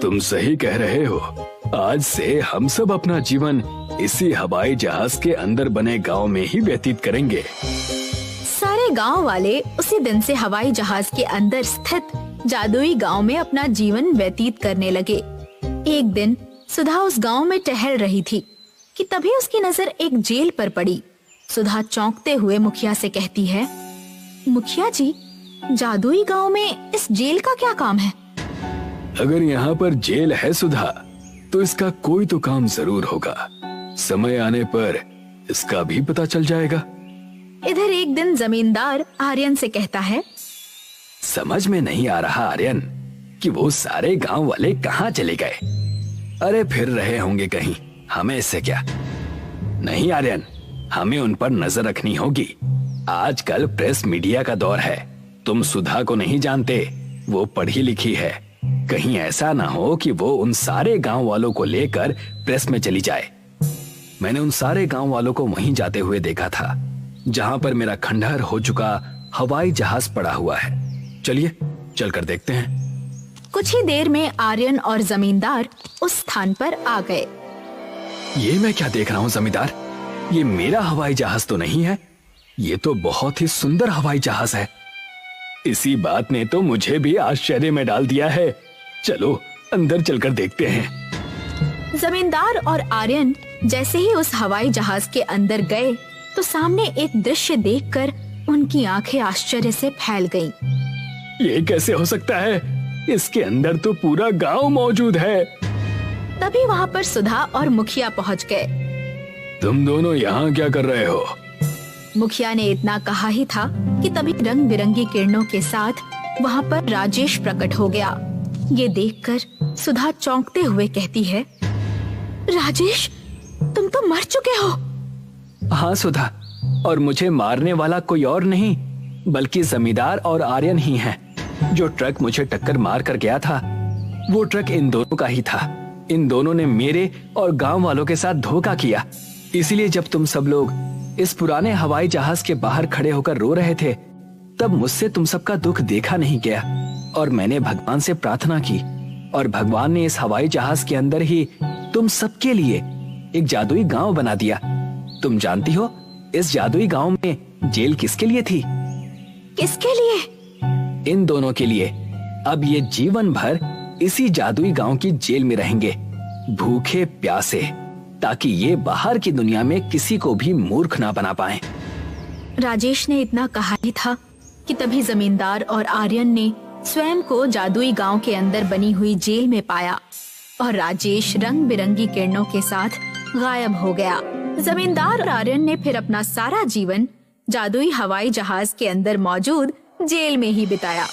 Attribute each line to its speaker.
Speaker 1: तुम सही कह रहे हो। आज से हम सब अपना जीवन इसी हवाई जहाज के अंदर बने गांव में ही व्यतीत करेंगे।
Speaker 2: सारे गांव वाले उसी दिन से हवाई जहाज के अंदर स्थित जादुई गांव में अपना जीवन व्यतीत करने लगे। एक दिन सुधा उस गांव में टहल रही थी कि तभी उसकी नजर एक जेल पर पड़ी। सुधा चौंकते हुए मुखिया से कहती है, मुखिया जी, जादुई गांव में इस जेल का क्या काम है?
Speaker 1: अगर यहाँ पर जेल है सुधा, तो इसका कोई तो काम जरूर होगा। समय आने पर इसका भी पता चल जाएगा।
Speaker 2: इधर एक दिन जमींदार आर्यन से कहता है,
Speaker 1: समझ में नहीं आ रहा आर्यन कि वो सारे गांव वाले कहाँ चले गए। अरे फिर रहे होंगे कहीं, हमें इससे क्या। नहीं आर्यन, हमें उन पर नजर रखनी होगी। आजकल प्रेस मीडिया का दौर है। तुम सुधा को नहीं जानते, वो पढ़ी लिखी है। कहीं ऐसा ना हो कि वो उन सारे गांव वालों को लेकर प्रेस में चली जाए। मैंने उन सारे गांव वालों को वहीं जाते हुए देखा था जहां पर मेरा खंडहर हो चुका हवाई जहाज पड़ा हुआ है। चलिए चलकर देखते हैं।
Speaker 2: कुछ ही देर में आर्यन और जमींदार उस स्थान पर आ गए।
Speaker 1: ये मैं क्या देख रहा हूँ जमींदार? ये मेरा हवाई जहाज तो नहीं है। ये तो बहुत ही सुंदर हवाई जहाज है। इसी बात ने तो मुझे भी आश्चर्य में डाल दिया है। चलो अंदर चलकर देखते हैं।
Speaker 2: जमींदार और आर्यन जैसे ही उस हवाई जहाज के अंदर गए तो सामने एक दृश्य देखकर उनकी आंखें आश्चर्य से फैल गईं।
Speaker 1: ये कैसे हो सकता है? इसके अंदर तो पूरा गांव मौजूद है।
Speaker 2: तभी वहाँ पर सुधा और मुखिया पहुँच गए।
Speaker 1: तुम दोनों यहाँ क्या कर रहे हो?
Speaker 2: मुखिया ने इतना कहा ही था कि तभी रंग बिरंगी किरणों के साथ वहाँ पर राजेश प्रकट हो गया। ये देखकर सुधा चौंकते हुए कहती है, राजेश, तुम तो मर चुके हो।
Speaker 1: हाँ सुधा, और मुझे मारने वाला कोई और नहीं बल्कि जमींदार और आर्यन ही हैं। जो ट्रक मुझे टक्कर मार कर गया था, वो ट्रक इन दोनों का ही था। इन दोनों ने मेरे और गांव वालों के साथ धोखा किया। इसीलिए जब तुम सब लोग इस पुराने हवाई जहाज के बाहर खड़े होकर रो रहे थे, तब मुझसे तुम सबका दुख देखा नहीं गया और मैंने भगवान से प्रार्थना की और भगवान ने इस हवाई जहाज के अंदर ही तुम सबके लिए एक जादुई गांव बना दिया। तुम जानती हो इस जादुई गांव में जेल किसके लिए थी?
Speaker 2: किसके लिए?
Speaker 1: इन दोनों के लिए। अब ये जीवन भर इसी जादुई गांव की जेल में रहेंगे, भूखे प्यासे, ताकि ये बाहर की दुनिया में किसी को भी मूर्ख ना बना पाए।
Speaker 2: राजेश ने इतना कहा ही था कि तभी जमींदार और आर्यन ने स्वयं को जादुई गांव के अंदर बनी हुई जेल में पाया और राजेश रंग बिरंगी किरणों के साथ गायब हो गया। जमींदार और आर्यन ने फिर अपना सारा जीवन जादुई हवाई जहाज के अंदर मौजूद जेल में ही बिताया।